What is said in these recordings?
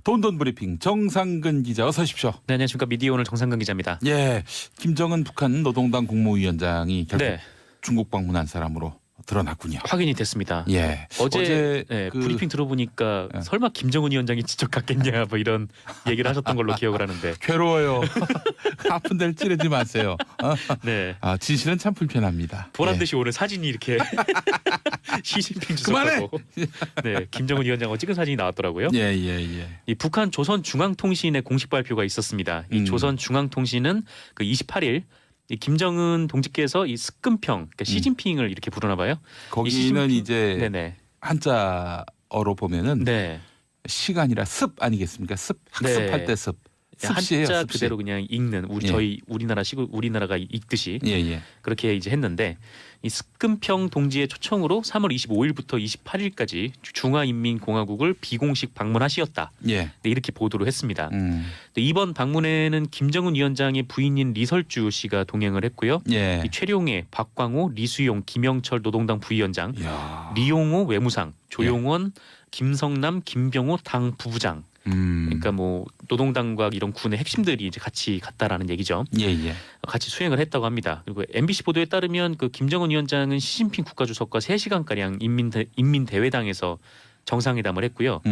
돈돈 브리핑 정상근 기자 어서 오십시오. 네, 안녕하십니까. 미디어오늘 정상근 기자입니다. 예, 김정은 북한 노동당 국무위원장이 결국 네. 중국 방문한 사람으로 드러났군요. 확인이 됐습니다. 예, 어제 브리핑 들어보니까 설마 김정은 위원장이 직접 갔겠냐 뭐 이런 얘기를 하셨던 걸로 기억을 하는데. 괴로워요. 아픈 데를 찌르지 마세요. 네. 아, 진실은 참 불편합니다. 보란 듯이 오늘 사진이 이렇게 시진핑 주석하고 네, 김정은 위원장하고 찍은 사진이 나왔더라고요. 예. 이 북한 조선중앙통신의 공식 발표가 있었습니다. 이 조선중앙통신은 그 28일 이 김정은 동지께서 이 습근평, 그러니까 시진핑을 이렇게 부르나 봐요. 거기는 이제 네네. 한자어로 보면은 네. 시간이라 습 아니겠습니까? 습 학습할 때 습. 습시예요, 한자 습시. 그대로 그냥 읽는 저희 우리나라가 읽듯이 그렇게 이제 했는데 이 습근평 동지의 초청으로 3월 25일부터 28일까지 중화인민공화국을 비공식 방문하시었다. 네, 이렇게 보도를 했습니다. 이번 방문에는 김정은 위원장의 부인인 리설주 씨가 동행을 했고요. 이 최룡해, 박광호, 리수용, 김영철 노동당 부위원장, 리용호 외무상, 조용원, 김성남, 김병호 당 부부장. 그러니까 뭐 노동당과 이런 군의 핵심들이 이제 같이 갔다라는 얘기죠. 같이 수행을 했다고 합니다. 그리고 MBC 보도에 따르면 그 김정은 위원장은 시진핑 국가주석과 3시간 가량 인민대회당에서 정상회담을 했고요.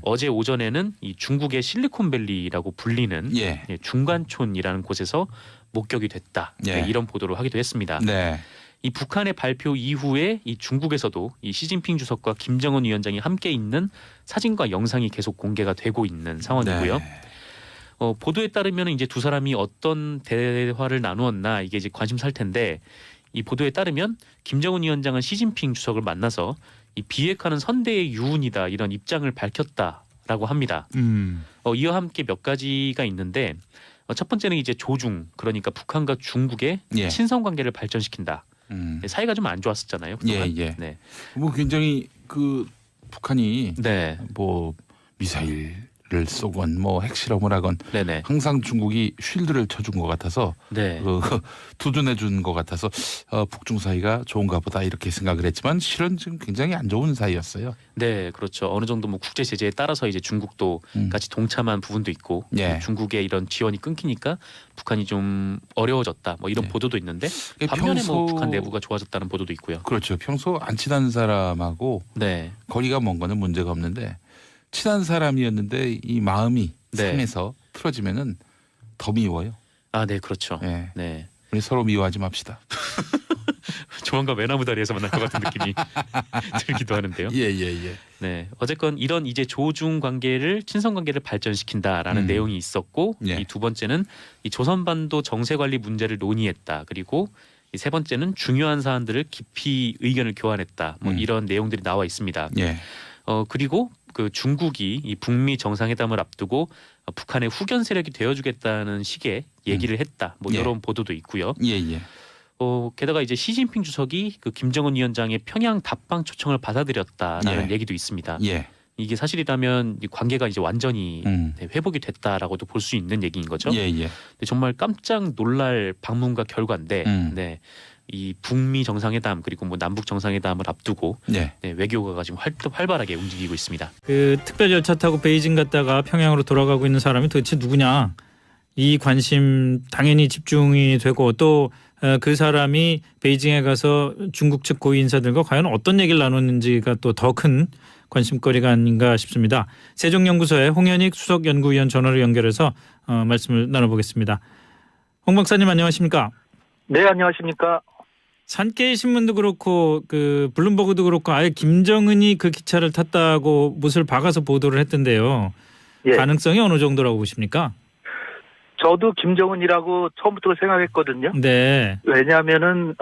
어제 오전에는 이 중국의 실리콘밸리라고 불리는 중간촌이라는 곳에서 목격이 됐다. 이런 보도를 하기도 했습니다. 이 북한의 발표 이후에 이 중국에서도 이 시진핑 주석과 김정은 위원장이 함께 있는 사진과 영상이 계속 공개가 되고 있는 상황이고요. 보도에 따르면 이제 두 사람이 어떤 대화를 나누었나 이게 이제 관심사일 텐데 이 보도에 따르면 김정은 위원장은 시진핑 주석을 만나서 이 비핵화는 선대의 유운이다 이런 입장을 밝혔다라고 합니다. 이와 함께 몇 가지가 있는데 첫 번째는 이제 조중 그러니까 북한과 중국의 친선 관계를 발전시킨다. 사이가 좀 안 좋았었잖아요. 그동안. 네. 뭐 굉장히 그 북한이 뭐 미사일을 쏘건 뭐 핵실험을 하건 항상 중국이 쉴드를 쳐준 것 같아서 두둔해 준 것 같아서 북중 사이가 좋은가 보다 이렇게 생각을 했지만 실은 지금 굉장히 안 좋은 사이였어요. 네, 그렇죠. 어느 정도 뭐 국제 제재에 따라서 이제 중국도 같이 동참한 부분도 있고 중국의 이런 지원이 끊기니까 북한이 좀 어려워졌다. 뭐 이런 보도도 있는데 반면에 뭐 북한 내부가 좋아졌다는 보도도 있고요. 그렇죠. 평소 안 친한 사람하고 거리가 먼 거는 문제가 없는데 친한 사람이었는데 이 마음이 상해서 틀어지면은 더 미워요. 아, 네, 그렇죠. 네. 우리 서로 미워하지 맙시다. 조만간 외나무 다리에서 만날 것 같은 느낌이 들기도 하는데요. 네, 어쨌건 이런 이제 조중 관계를 친선 관계를 발전시킨다라는 내용이 있었고 이 두 번째는 이 조선반도 정세 관리 문제를 논의했다. 그리고 이 세 번째는 중요한 사안들을 깊이 의견을 교환했다. 뭐 이런 내용들이 나와 있습니다. 그리고 그 중국이 이 북미 정상회담을 앞두고 북한의 후견 세력이 되어주겠다는 식의 얘기를 했다. 뭐 이런 보도도 있고요. 게다가 이제 시진핑 주석이 그 김정은 위원장의 평양 답방 초청을 받아들였다라는 얘기도 있습니다. 이게 사실이라면 이 관계가 이제 완전히 회복이 됐다라고도 볼 수 있는 얘기인 거죠. 근데 정말 깜짝 놀랄 방문과 결과인데 이 북미 정상회담 그리고 뭐 남북 정상회담을 앞두고 외교가 지금 활발하게 움직이고 있습니다. 그 특별 열차 타고 베이징 갔다가 평양으로 돌아가고 있는 사람이 도대체 누구냐? 이 관심 당연히 집중이 되고 또 그 사람이 베이징에 가서 중국 측 고위 인사들과 과연 어떤 얘기를 나눴는지가 또 더 큰 관심거리가 아닌가 싶습니다. 세종연구소의 홍현익 수석연구위원 전화로 연결해서 말씀을 나눠보겠습니다. 홍 박사님 안녕하십니까? 네, 안녕하십니까? 산케이 신문도 그렇고 그 블룸버그도 그렇고 아예 김정은이 그 기차를 탔다고 못을 박아서 보도를 했던데요. 가능성이 어느 정도라고 보십니까? 저도 김정은이라고 처음부터 생각했거든요. 왜냐하면은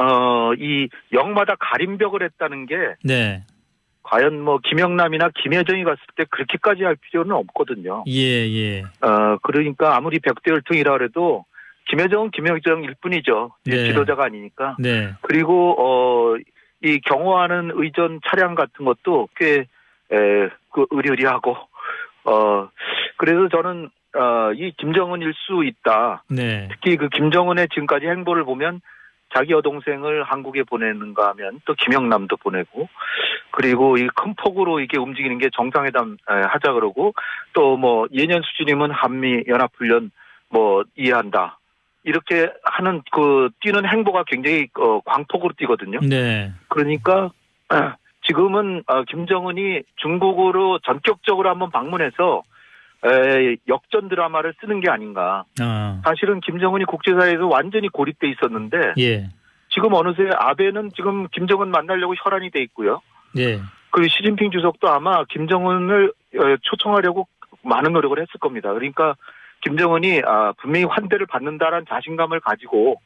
이 역마다 가림벽을 했다는 게 과연 뭐 김영남이나 김여정이 갔을 때 그렇게까지 할 필요는 없거든요. 그러니까 아무리 백대열통이라 해도 김여정은 김여정일 뿐이죠. 지도자가 아니니까. 그리고 이 경호하는 의전 차량 같은 것도 꽤 의리의리하고 그래서 저는 이 김정은일 수 있다. 특히 그 김정은의 지금까지 행보를 보면 자기 여동생을 한국에 보내는가 하면 또 김영남도 보내고 그리고 이 큰 폭으로 이게 움직이는 게 정상회담 하자 그러고 또 뭐 예년 수준이면 한미 연합훈련 뭐 이해한다. 이렇게 하는 그 뛰는 행보가 굉장히 광폭으로 뛰거든요. 네. 그러니까 지금은 김정은이 중국으로 전격적으로 한번 방문해서 역전 드라마를 쓰는 게 아닌가. 사실은 김정은이 국제사회에서 완전히 고립돼 있었는데 예. 지금 어느새 아베는 지금 김정은 만나려고 혈안이 돼 있고요. 예. 그리고 시진핑 주석도 아마 김정은을 초청하려고 많은 노력을 했을 겁니다. 그러니까 김정은이 분명히 환대를 받는다라는 자신감을 가지고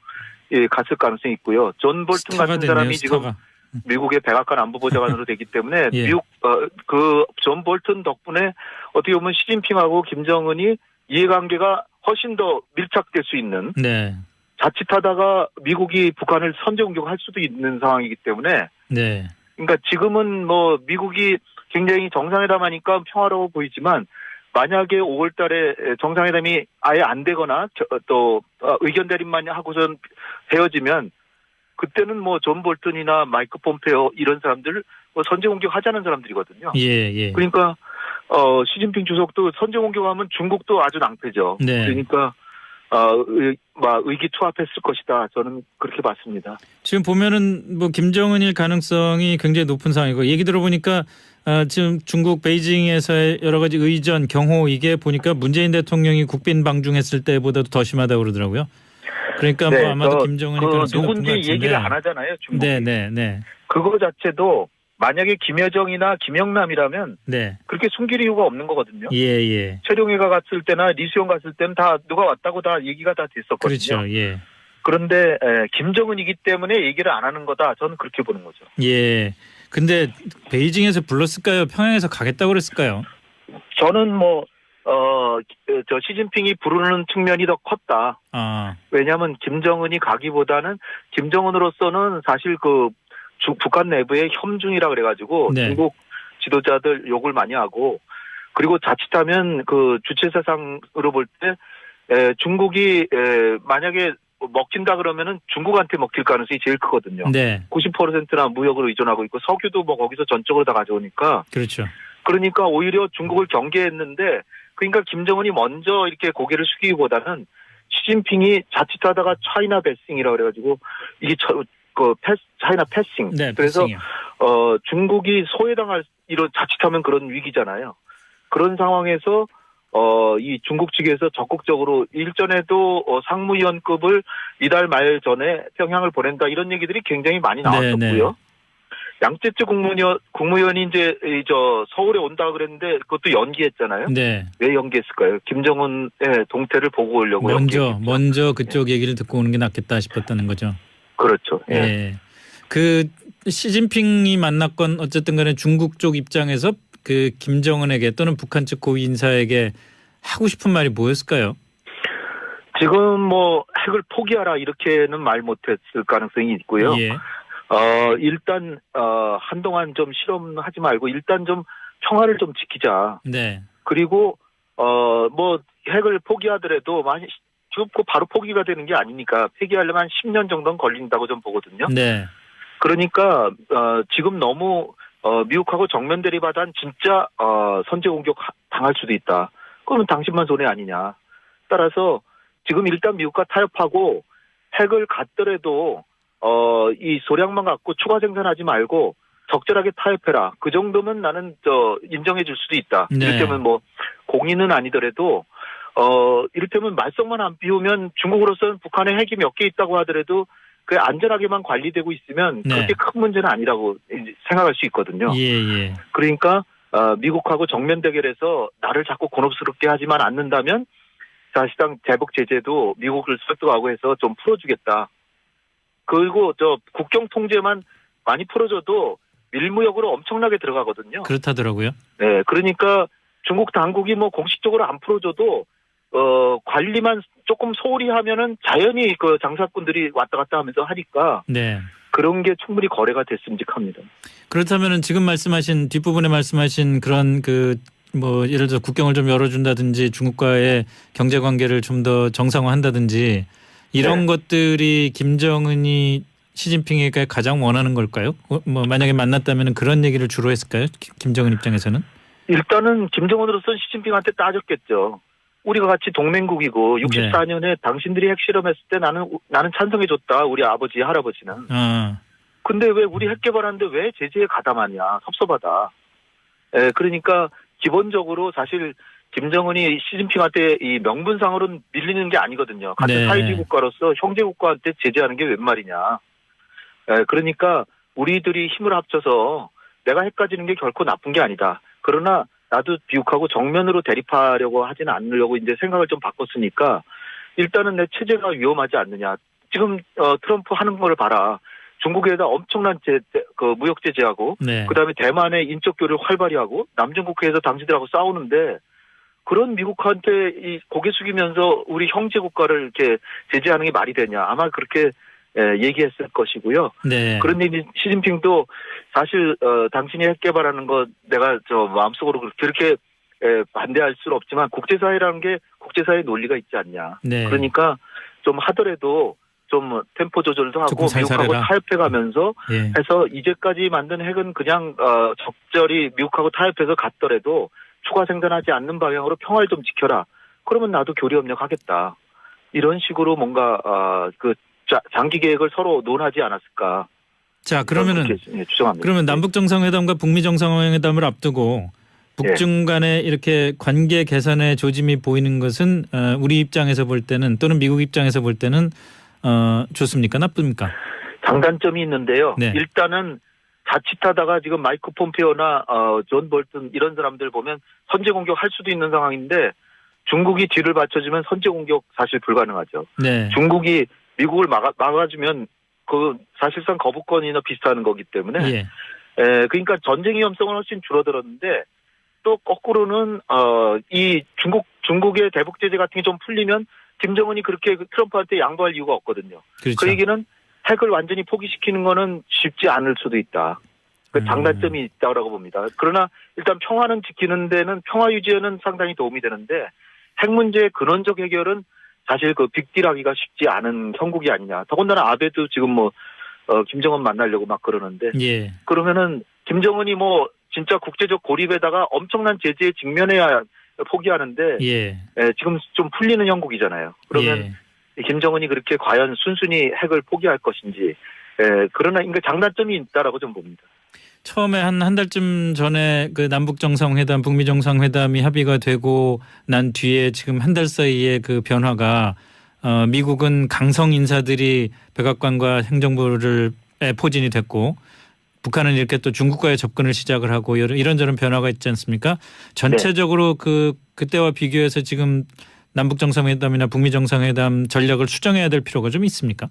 갔을 가능성이 있고요. 존 볼튼 같은 사람이 지금 미국의 백악관 안보보좌관으로 되기 때문에 예. 미국 그 존 볼튼 덕분에 어떻게 보면 시진핑하고 김정은이 이해관계가 훨씬 더 밀착될 수 있는 네. 자칫하다가 미국이 북한을 선제 공격할 수도 있는 상황이기 때문에 네. 그러니까 지금은 뭐 미국이 굉장히 정상회담하니까 평화로워 보이지만 만약에 5월 달에 정상회담이 아예 안 되거나 또 의견 대립만 하고선 헤어지면 그때는 뭐 존 볼튼이나 마이크 폼페오 이런 사람들 뭐 선제 공격하자는 사람들이거든요. 예. 그러니까 시진핑 주석도 선제 공격하면 중국도 아주 낭패죠. 네. 그러니까 의기투합했을 것이다. 저는 그렇게 봤습니다. 지금 보면은 뭐 김정은일 가능성이 굉장히 높은 상황이고 얘기 들어보니까 지금 중국 베이징에서의 여러 가지 의전, 경호 이게 보니까 문재인 대통령이 국빈 방중했을 때보다도 더 심하다고 그러더라고요. 그러니까 네, 뭐 아마도 김정은이 누군지 얘기를 안 하잖아요. 중국이. 네. 그거 자체도 만약에 김여정이나 김영남이라면 네. 그렇게 숨길 이유가 없는 거거든요. 예. 최룡해가 갔을 때나 리수영 갔을 때는 다 누가 왔다고 다 얘기가 다 됐었거든요. 그렇죠. 예. 그런데 김정은이기 때문에 얘기를 안 하는 거다. 저는 그렇게 보는 거죠. 예. 근데 베이징에서 불렀을까요? 평양에서 가겠다고 그랬을까요? 저는 시진핑이 부르는 측면이 더 컸다. 왜냐하면 김정은이 가기보다는 김정은으로서는 사실 북한 내부의 협중이라 그래가지고 네. 중국 지도자들 욕을 많이 하고 그리고 자칫하면 그 주체사상으로 볼 때 중국이 만약에 먹힌다 그러면은 중국한테 먹힐 가능성이 제일 크거든요. 네. 90%나 무역으로 의존하고 있고 석유도 뭐 거기서 전적으로 다 가져오니까. 그렇죠. 그러니까 오히려 중국을 경계했는데 그러니까 김정은이 먼저 이렇게 고개를 숙이기보다는 시진핑이 자칫하다가 차이나 베싱이라고 그래가지고 이게 차이나 패싱. 네, 그래서 패싱이요. 중국이 소외당할 이런 자칫하면 그런 위기잖아요. 그런 상황에서 이 중국 측에서 적극적으로 일전에도 상무위원급을 이달 말 전에 평양을 보낸다 이런 얘기들이 굉장히 많이 나왔었고요. 네. 양재ጽ 국무위원이 이제 서울에 온다 그랬는데 그것도 연기했잖아요. 네. 왜 연기했을까요? 김정은의 동태를 보고 오려고 먼저 그쪽 얘기를 듣고 오는 게 낫겠다 싶었다는 거죠. 그렇죠. 예. 네. 그 시진핑이 만났건 어쨌든 간에 중국 쪽 입장에서 그 김정은에게 또는 북한 측 고위 인사에게 하고 싶은 말이 뭐였을까요? 지금 뭐 핵을 포기하라 이렇게는 말 못했을 가능성이 있고요. 예. 일단 한동안 좀 실험하지 말고 일단 좀 평화를 좀 지키자. 네. 그리고 뭐 핵을 포기하더라도 지금 바로 포기가 되는 게 아니니까 폐기하려면 한 10년 정도는 걸린다고 좀 보거든요. 네. 그러니까 지금 너무 미국하고 정면 대립하다 진짜 선제 공격 당할 수도 있다. 그러면 당신만 손해 아니냐. 따라서 지금 일단 미국과 타협하고 핵을 갖더라도 이 소량만 갖고 추가 생산하지 말고 적절하게 타협해라. 그 정도면 나는 인정해 줄 수도 있다. 네. 이를테면 뭐 공인은 아니더라도 이를테면 말썽만 안 피우면 중국으로서는 북한에 핵이 몇 개 있다고 하더라도 그 안전하게만 관리되고 있으면 네. 그렇게 큰 문제는 아니라고 생각할 수 있거든요. 예. 그러니까 미국하고 정면 대결해서 나를 자꾸 곤혹스럽게 하지만 않는다면 사실상 대북 제재도 미국을 설득하고 해서 좀 풀어주겠다. 그리고 국경 통제만 많이 풀어줘도 밀무역으로 엄청나게 들어가거든요. 그렇다더라고요. 네, 그러니까 중국 당국이 뭐 공식적으로 안 풀어줘도 관리만 조금 소홀히 하면은 자연히 그 장사꾼들이 왔다 갔다 하면서 하니까 네. 그런 게 충분히 거래가 됐음직합니다. 그렇다면은 지금 말씀하신 뒷부분에 말씀하신 그런 뭐 예를 들어 국경을 좀 열어준다든지 중국과의 경제 관계를 좀 더 정상화한다든지 이런 네. 것들이 김정은이 시진핑에게 가장 원하는 걸까요? 뭐 만약에 만났다면 그런 얘기를 주로 했을까요? 김정은 입장에서는? 일단은 김정은으로서는 시진핑한테 따졌겠죠. 우리가 같이 동맹국이고 64년에 당신들이 핵실험했을 때 나는 찬성해줬다. 우리 아버지 할아버지는. 근데 왜 우리 핵 개발하는데 왜 제재에 가담하냐. 섭섭하다. 그러니까 기본적으로 사실 김정은이 시진핑한테 이 명분상으로는 밀리는 게 아니거든요. 같은 네. 사회주의 국가로서 형제 국가한테 제재하는 게 웬 말이냐. 그러니까 우리들이 힘을 합쳐서 내가 핵 가지는 게 결코 나쁜 게 아니다. 그러나 나도 비욱하고 정면으로 대립하려고 하지는 않으려고 이제 생각을 좀 바꿨으니까 일단은 내 체제가 위험하지 않느냐. 지금 트럼프 하는 걸 봐라. 중국에다 엄청난 무역 제재하고 네. 그다음에 대만의 인적 교류를 활발히 하고 남중국해에서 당신들하고 싸우는데 그런 미국한테 이 고개 숙이면서 우리 형제 국가를 이렇게 제재하는 게 말이 되냐. 아마 그렇게 얘기했을 것이고요. 네. 그런 얘기 시진핑도 사실 당신이 핵 개발하는 거 내가 마음속으로 그렇게 반대할 수는 없지만 국제사회라는 게 국제사회의 논리가 있지 않냐. 네. 그러니까 좀 하더라도 좀 템포 조절도 하고 미국하고 타협해가면서 해서 이제까지 만든 핵은 그냥 적절히 미국하고 타협해서 갔더라도 추가 생산하지 않는 방향으로 평화를 좀 지켜라. 그러면 나도 교류협력 하겠다. 이런 식으로 뭔가 장기 계획을 서로 논하지 않았을까. 자, 그러면은 추정합니다. 그러면 남북 정상회담과 북미 정상회담을 앞두고 북중 간에 이렇게 관계 개선의 조짐이 보이는 것은 우리 입장에서 볼 때는 또는 미국 입장에서 볼 때는 좋습니까? 나쁩니까? 장단점이 있는데요. 네. 일단은 자칫하다가 지금 마이크 폼페오나 존 볼튼 이런 사람들 보면 선제 공격할 수도 있는 상황인데 중국이 뒤를 받쳐주면 선제 공격 사실 불가능하죠. 네. 중국이 미국을 막아주면 그 사실상 거부권이나 비슷한 거기 때문에 그러니까 전쟁 위험성은 훨씬 줄어들었는데 또 거꾸로는 이 중국의 대북 제재 같은 게 좀 풀리면 김정은이 그렇게 트럼프한테 양보할 이유가 없거든요. 그렇죠. 그 얘기는 핵을 완전히 포기시키는 거는 쉽지 않을 수도 있다. 그 장단점이 있다고 봅니다. 그러나 일단 평화는 지키는 데는 평화 유지에는 상당히 도움이 되는데 핵 문제의 근원적 해결은 사실 그 빅딜하기가 쉽지 않은 형국이 아니냐. 더군다나 아베도 지금 김정은 만나려고 막 그러는데 그러면은 김정은이 진짜 국제적 고립에다가 엄청난 제재에 직면해야 포기하는데 지금 좀 풀리는 형국이잖아요. 그러면 김정은이 그렇게 과연 순순히 핵을 포기할 것인지 그러나 그러니까 장단점이 있다라고 좀 봅니다. 처음에 한 달쯤 전에 그 남북 정상회담, 북미 정상회담이 합의가 되고 난 뒤에 지금 한 달 사이에 그 변화가 미국은 강성 인사들이 백악관과 행정부를 포진이 됐고 북한은 이렇게 또 중국과의 접근을 시작을 하고 이런저런 변화가 있지 않습니까? 전체적으로 그때와 비교해서 지금 남북 정상회담이나 북미 정상회담 전략을 수정해야 될 필요가 좀 있습니까?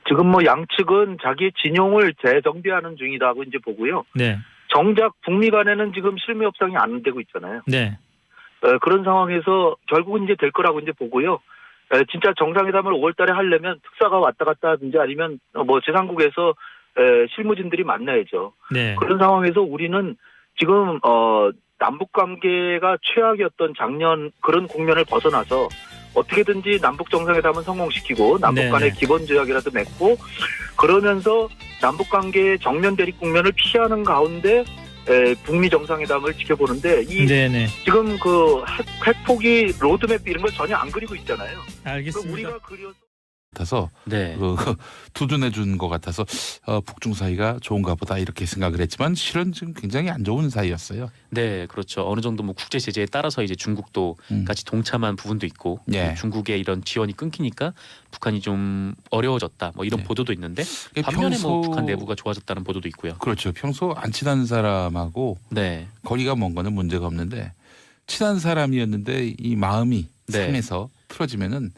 지금 양측은 자기 진용을 재정비하는 중이라고 이제 보고요. 네. 정작 북미 간에는 지금 실무 협상이 안 되고 있잖아요. 네. 그런 상황에서 결국은 이제 될 거라고 이제 보고요. 진짜 정상회담을 5월달에 하려면 특사가 왔다 갔다 하든지 아니면 제3국에서 실무진들이 만나야죠. 네. 그런 상황에서 우리는 지금 남북 관계가 최악이었던 작년 그런 국면을 벗어나서 어떻게든지 남북 정상회담은 성공시키고 남북 간의 기본 조약이라도 맺고 그러면서 남북 관계의 정면 대립 국면을 피하는 가운데 북미 정상회담을 지켜보는데 지금 그 핵포기 로드맵 이런 걸 전혀 안 그리고 있잖아요. 알겠습니다. 우리가 그려서 같아서 두둔해 준 것 같아서 북중 사이가 좋은가 보다 이렇게 생각을 했지만 실은 지금 굉장히 안 좋은 사이였어요. 네, 그렇죠. 어느 정도 국제 제재에 따라서 이제 중국도 같이 동참한 부분도 있고 중국의 이런 지원이 끊기니까 북한이 좀 어려워졌다. 이런 보도도 있는데 반면에 북한 내부가 좋아졌다는 보도도 있고요. 그렇죠. 평소 안 친한 사람하고 거리가 먼 거는 문제가 없는데 친한 사람이었는데 이 마음이 상해서 틀어지면은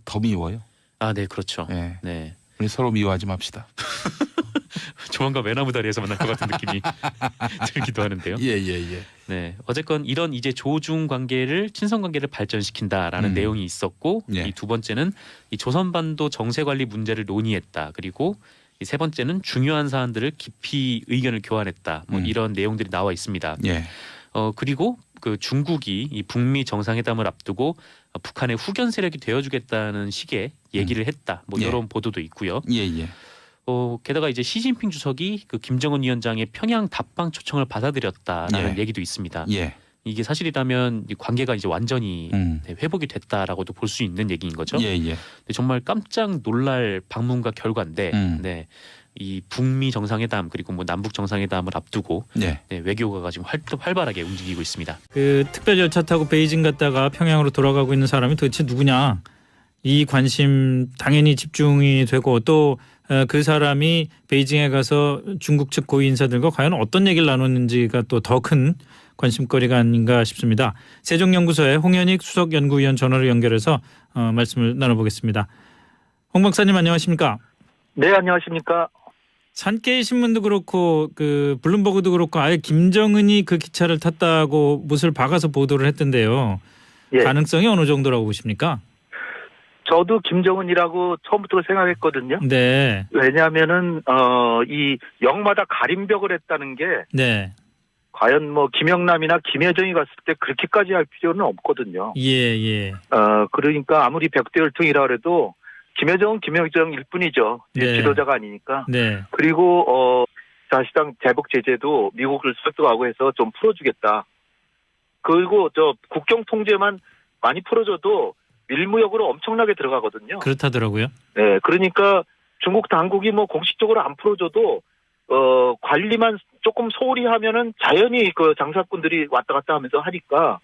더 미워요. 아, 네, 그렇죠. 네. 우리 서로 미워하지 맙시다. 조만간 외나무 다리에서 만날 것 같은 느낌이 들기도 하는데요. 네, 어쨌건 이런 이제 조중 관계를 친선 관계를 발전시킨다라는 내용이 있었고 이 두 번째는 이 조선반도 정세 관리 문제를 논의했다. 그리고 이 세 번째는 중요한 사안들을 깊이 의견을 교환했다. 이런 내용들이 나와 있습니다. 그리고 그 중국이 이 북미 정상회담을 앞두고 북한의 후견 세력이 되어주겠다는 식의 얘기를 했다. 뭐 이런 보도도 있고요. 게다가 이제 시진핑 주석이 그 김정은 위원장의 평양 답방 초청을 받아들였다라는 얘기도 있습니다. 이게 사실이라면 이 관계가 이제 완전히 회복이 됐다라고도 볼 수 있는 얘기인 거죠. 근데 정말 깜짝 놀랄 방문과 결과인데, 이 북미 정상회담 그리고 뭐 남북 정상회담을 앞두고 외교가 지금 활발하게 움직이고 있습니다. 그 특별 열차 타고 베이징 갔다가 평양으로 돌아가고 있는 사람이 도대체 누구냐? 이 관심 당연히 집중이 되고 또 그 사람이 베이징에 가서 중국 측 고위 인사들과 과연 어떤 얘기를 나눴는지가 또 더 큰 관심거리가 아닌가 싶습니다. 세종연구소의 홍현익 수석연구위원 전화로 연결해서 말씀을 나눠보겠습니다. 홍 박사님 안녕하십니까? 네, 안녕하십니까? 산케이 신문도 그렇고 그 블룸버그도 그렇고 아예 김정은이 그 기차를 탔다고 못을 박아서 보도를 했던데요. 가능성이 어느 정도라고 보십니까? 저도 김정은이라고 처음부터 생각했거든요. 왜냐하면은 이 역마다 가림벽을 했다는 게 과연 뭐 김영남이나 김여정이 갔을 때 그렇게까지 할 필요는 없거든요. 그러니까 아무리 백대열통이라 해도 김여정은 김여정일 뿐이죠. 지도자가 아니니까. 그리고 사실상 대북 제재도 미국을 설득하고 해서 좀 풀어주겠다. 그리고 저 국경 통제만 많이 풀어줘도 밀무역으로 엄청나게 들어가거든요. 그렇다더라고요. 그러니까 중국 당국이 뭐 공식적으로 안 풀어줘도 관리만 조금 소홀히 하면은 자연히 그 장사꾼들이 왔다 갔다 하면서 하니까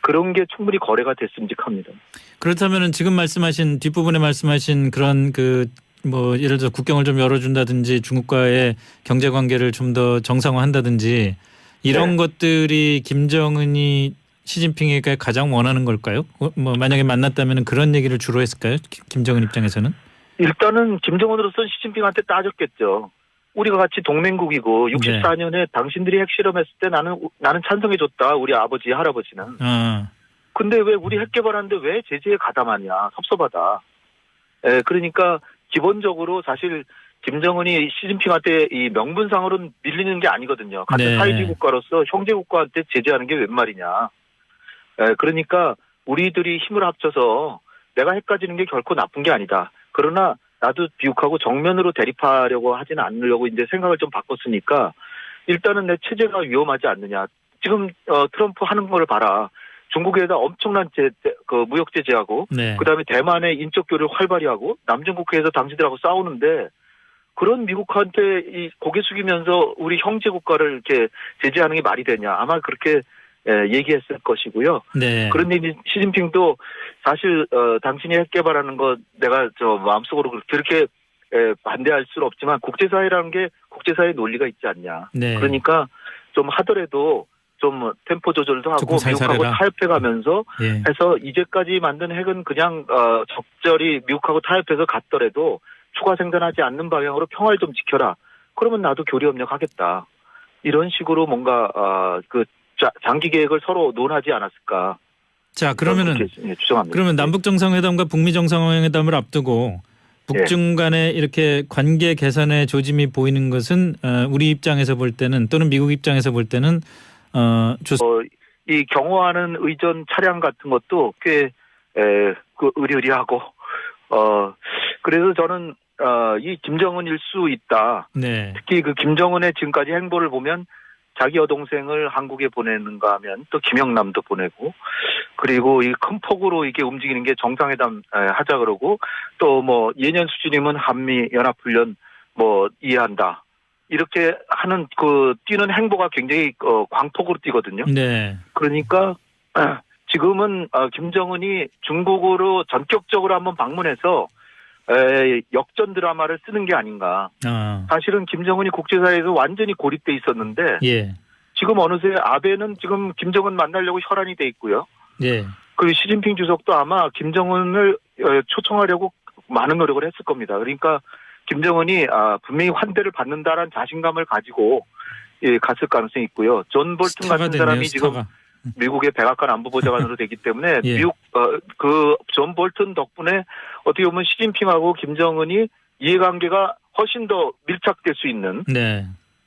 그런 게 충분히 거래가 됐음직합니다. 그렇다면은 지금 말씀하신 뒷부분에 말씀하신 그런 그 뭐 예를 들어 국경을 좀 열어준다든지 중국과의 경제 관계를 좀 더 정상화한다든지 이런 것들이 김정은이 시진핑에게 가장 원하는 걸까요? 뭐 만약에 만났다면 그런 얘기를 주로 했을까요? 김정은 입장에서는? 일단은 김정은으로서는 시진핑한테 따졌겠죠. 우리가 같이 동맹국이고 64년에 당신들이 핵실험했을 때 나는 찬성해줬다. 우리 아버지 할아버지는. 근데 왜 우리 핵 개발하는데 왜 제재에 가담하냐. 섭섭하다. 그러니까 기본적으로 사실 김정은이 시진핑한테 이 명분상으로는 밀리는 게 아니거든요. 같은 사회주의 국가로서 형제 국가한테 제재하는 게 웬 말이냐. 그러니까 우리들이 힘을 합쳐서 내가 핵 가지는 게 결코 나쁜 게 아니다. 그러나 나도 비욱하고 정면으로 대립하려고 하지는 않으려고 이제 생각을 좀 바꿨으니까 일단은 내 체제가 위험하지 않느냐. 지금 트럼프 하는 걸 봐라. 중국에다 엄청난 그 무역 제재하고 그다음에 대만의 인적 교류를 활발히 하고 남중국해에서 당신들하고 싸우는데 그런 미국한테 이 고개 숙이면서 우리 형제 국가를 이렇게 제재하는 게 말이 되냐. 아마 그렇게 얘기했을 것이고요. 그런데 시진핑도 사실 당신이 핵 개발하는 거 내가 저 마음속으로 그렇게 반대할 수는 없지만 국제사회라는 게 국제사회의 논리가 있지 않냐. 그러니까 좀 하더라도 좀 템포 조절도 하고 미국하고 타협해가면서 해서 이제까지 만든 핵은 그냥 적절히 미국하고 타협해서 갔더라도 추가 생산하지 않는 방향으로 평화를 좀 지켜라. 그러면 나도 교류협력 하겠다. 이런 식으로 뭔가 그 장기 계획을 서로 논하지 않았을까. 자, 그러면은 추정합니다. 그러면 남북 정상회담과 북미 정상회담을 앞두고 북중 간에 이렇게 관계 개선의 조짐이 보이는 것은 우리 입장에서 볼 때는 또는 미국 입장에서 볼 때는 이 경호하는 의전 차량 같은 것도 꽤 의리의리하고 그래서 저는 이 김정은일 수 있다. 특히 그 김정은의 지금까지 행보를 보면 자기 여동생을 한국에 보내는가 하면 또 김영남도 보내고 그리고 이 큰 폭으로 이게 움직이는 게 정상회담 하자 그러고 또 뭐 예년 수준이면 한미 연합훈련 뭐 이해한다. 이렇게 하는 그 뛰는 행보가 굉장히 광폭으로 뛰거든요. 그러니까 지금은 김정은이 중국으로 전격적으로 한번 방문해서 역전 드라마를 쓰는 게 아닌가. 사실은 김정은이 국제사회에서 완전히 고립돼 있었는데 지금 어느새 아베는 지금 김정은 만나려고 혈안이 돼 있고요. 그리고 시진핑 주석도 아마 김정은을 초청하려고 많은 노력을 했을 겁니다. 그러니까 김정은이 분명히 환대를 받는다라는 자신감을 가지고 갔을 가능성이 있고요. 존 볼튼 같은 사람이 지금 미국의 백악관 안보보좌관으로 되기 때문에 미국 그 존 볼튼 덕분에 어떻게 보면 시진핑하고 김정은이 이해관계가 훨씬 더 밀착될 수 있는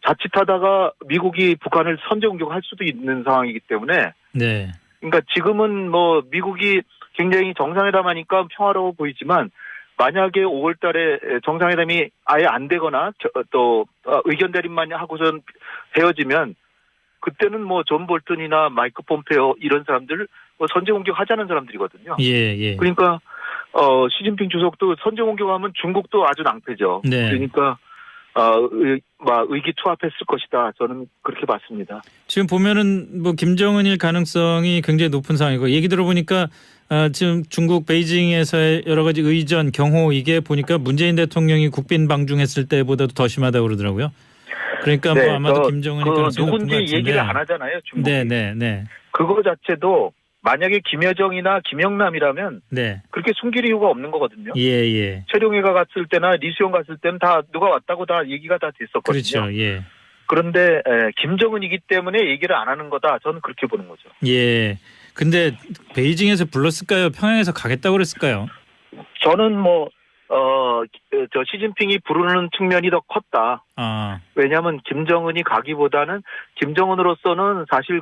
자칫하다가 미국이 북한을 선제 공격할 수도 있는 상황이기 때문에 그러니까 지금은 뭐 미국이 굉장히 정상회담하니까 평화로워 보이지만 만약에 5월달에 정상회담이 아예 안 되거나 또 의견 대립만 하고선 헤어지면 그때는 뭐 존 볼턴이나 마이크 폼페오 이런 사람들 뭐 선제 공격하자는 사람들이거든요. 예. 그러니까 시진핑 주석도 선제 공격하면 중국도 아주 낭패죠. 네. 그러니까 의기투합했을 것이다. 저는 그렇게 봤습니다. 지금 보면은 뭐 김정은일 가능성이 굉장히 높은 상황이고 얘기 들어보니까 지금 중국 베이징에서의 여러 가지 의전, 경호 이게 보니까 문재인 대통령이 국빈 방중했을 때보다도 더 심하다고 그러더라고요. 그러니까 네, 뭐 아마도 김정은이 가능성이 높은 것 누군지 같은데. 얘기를 안 하잖아요. 중국이. 네. 그거 자체도 만약에 김여정이나 김영남이라면 네. 그렇게 숨길 이유가 없는 거거든요. 예. 최룡해가 갔을 때나 리수용 갔을 때는 다 누가 왔다고 다 얘기가 다 됐었거든요. 그렇죠. 예. 그런데 김정은이기 때문에 얘기를 안 하는 거다. 저는 그렇게 보는 거죠. 예. 근데 베이징에서 불렀을까요? 평양에서 가겠다고 그랬을까요? 저는 시진핑이 부르는 측면이 더 컸다. 왜냐하면 김정은이 가기보다는 김정은으로서는 사실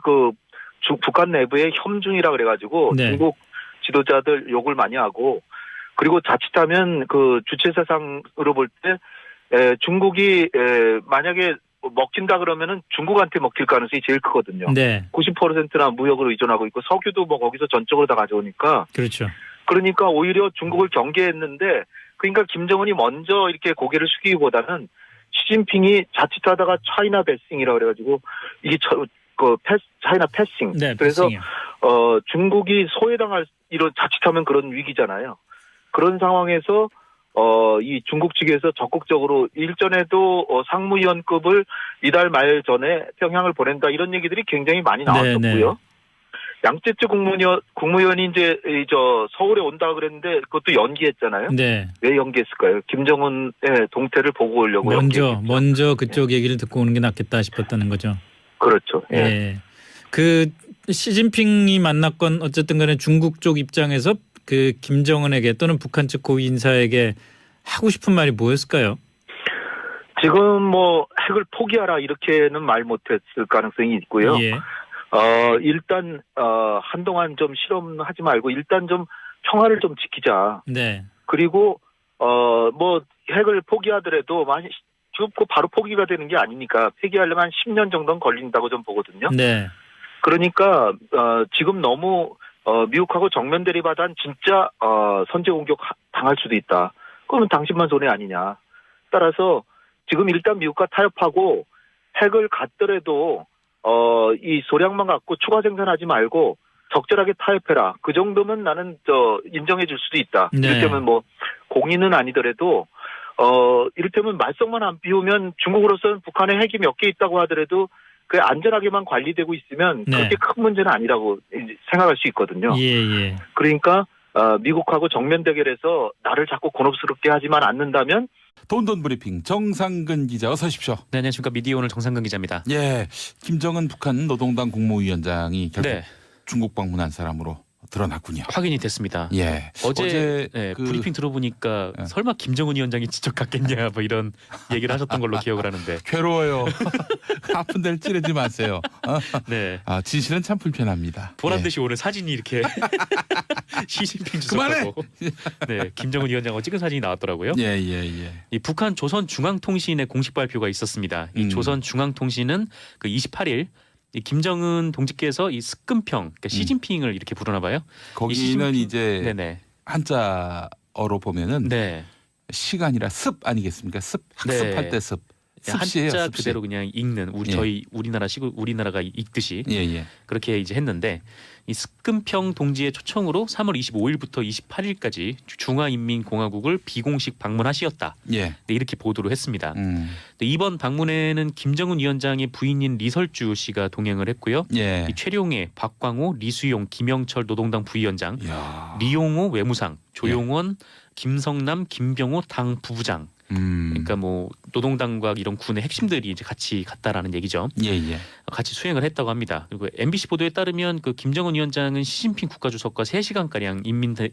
북한 내부의 혐중이라 그래가지고 네. 중국 지도자들 욕을 많이 하고 그리고 자칫하면 주체사상으로 볼 때 중국이 만약에 먹힌다 그러면은 중국한테 먹힐 가능성이 제일 크거든요. 네. 90%나 무역으로 의존하고 있고 석유도 뭐 거기서 전적으로 다 가져오니까. 그렇죠. 그러니까 오히려 중국을 경계했는데 그러니까 김정은이 먼저 이렇게 고개를 숙이기보다는 시진핑이 자칫하다가 차이나 베싱이라고 그래가지고 이게 차이나 패싱. 네, 그래서 패싱이요. 중국이 소외당할 이런 자칫하면 그런 위기잖아요. 그런 상황에서 이 중국 측에서 적극적으로 일전에도 상무위원급을 이달 말 전에 평양을 보낸다 이런 얘기들이 굉장히 많이 나왔었고요. 양쯔쯔 국무위원이 이제 서울에 온다 그랬는데 그것도 연기했잖아요. 네. 왜 연기했을까요? 김정은의 동태를 보고 오려고. 먼저 그쪽 얘기를 듣고 오는 게 낫겠다 싶었다는 거죠. 그렇죠. 예. 예. 시진핑이 만났건 어쨌든 간에 중국 쪽 입장에서 김정은에게 또는 북한 측 고위 인사에게 하고 싶은 말이 뭐였을까요? 지금 핵을 포기하라 이렇게는 말 못했을 가능성이 있고요. 예. 일단 한동안 좀 실험하지 말고 일단 좀 평화를 좀 지키자. 네. 그리고 핵을 포기하더라도 지금 바로 포기가 되는 게 아니니까 폐기하려면 한 10년 정도는 걸린다고 좀 보거든요. 네. 그러니까 지금 너무 미국하고 정면 대립하다는 진짜 선제 공격 당할 수도 있다. 그러면 당신만 손해 아니냐. 따라서 지금 일단 미국과 타협하고 핵을 갖더라도 이 소량만 갖고 추가 생산하지 말고 적절하게 타협해라. 그 정도면 나는 인정해 줄 수도 있다. 네. 이를테면 공인은 아니더라도 이를테면 말썽만 안 피우면 중국으로서는 북한에 핵이 몇 개 있다고 하더라도 그 안전하게만 관리되고 있으면 네. 그렇게 큰 문제는 아니라고 생각할 수 있거든요. 예. 그러니까 미국하고 정면 대결해서 나를 자꾸 곤혹스럽게 하지만 않는다면 돈돈 브리핑 정상근 기자 어서 오십시오. 네, 안녕하십니까. 미디어오늘 정상근 기자입니다. 예, 김정은 북한 노동당 국무위원장이 결국 중국 방문한 사람으로 드러났군요. 확인이 됐습니다. 예. 어제 브리핑 들어보니까 설마 김정은 위원장이 직접 갔겠냐 뭐 이런 얘기를 하셨던 걸로 기억을 하는데. 괴로워요. 아픈 데를 찌르지 마세요. 네. 진실은 참 불편합니다. 보란 듯이 오늘 사진이 이렇게 시진핑 주석하고 김정은 위원장하고 찍은 사진이 나왔더라고요. 예. 이 북한 조선중앙통신의 공식 발표가 있었습니다. 이 조선중앙통신은 28일 이 김정은 동지께서 이 스끈평, 그러니까 시진핑을 이렇게 부르나 봐요. 거기는 이제 한자어로 보면은 시간이라 습 아니겠습니까? 습 학습할 때 습. 습시예요, 한자 습시. 그대로 그냥 읽는 저희 우리나라가 읽듯이 그렇게 이제 했는데 이 스끈평 동지의 초청으로 3월 25일부터 28일까지 중화인민공화국을 비공식 방문하시었다. 이렇게 보도를 했습니다. 이번 방문에는 김정은 위원장의 부인인 리설주 씨가 동행을 했고요. 이 최룡해, 박광호, 리수용, 김영철 노동당 부위원장, 리용호 외무상, 조용원, 김성남, 김병호 당 부부장. 그러니까 노동당과 이런 군의 핵심들이 이제 같이 갔다라는 얘기죠. 같이 수행을 했다고 합니다. 그리고 MBC 보도에 따르면 김정은 위원장은 시진핑 국가주석과 3시간가량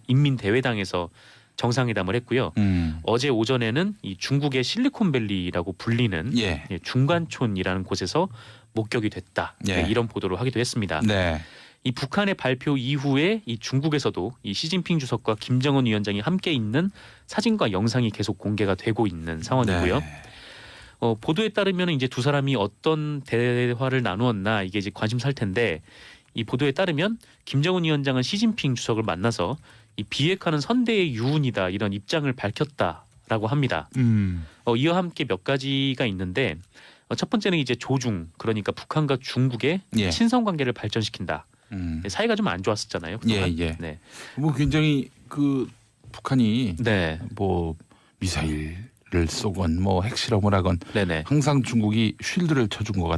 인민대회당에서 정상회담을 했고요. 어제 오전에는 이 중국의 실리콘밸리라고 불리는 중간촌이라는 곳에서 목격이 됐다. 이런 보도를 하기도 했습니다. 이 북한의 발표 이후에 이 중국에서도 이 시진핑 주석과 김정은 위원장이 함께 있는 사진과 영상이 계속 공개가 되고 있는 상황이고요. 네. 보도에 따르면 이제 두 사람이 어떤 대화를 나누었나 이게 이제 관심사일 텐데 이 보도에 따르면 김정은 위원장은 시진핑 주석을 만나서 이 비핵화는 선대의 유운이다 이런 입장을 밝혔다라고 합니다. 이와 함께 몇 가지가 있는데 첫 번째는 이제 조중 그러니까 북한과 중국의 예. 친선 관계를 발전시킨다. 사이가 좀 안 좋았었잖아요. 그동안. 예. 네. 뭐 굉장히 그 북한이 네. 뭐 미사일을 쏘건 뭐 핵실험을 하건 네네. 항상 중국이 쉴드를 쳐준 것 같아요.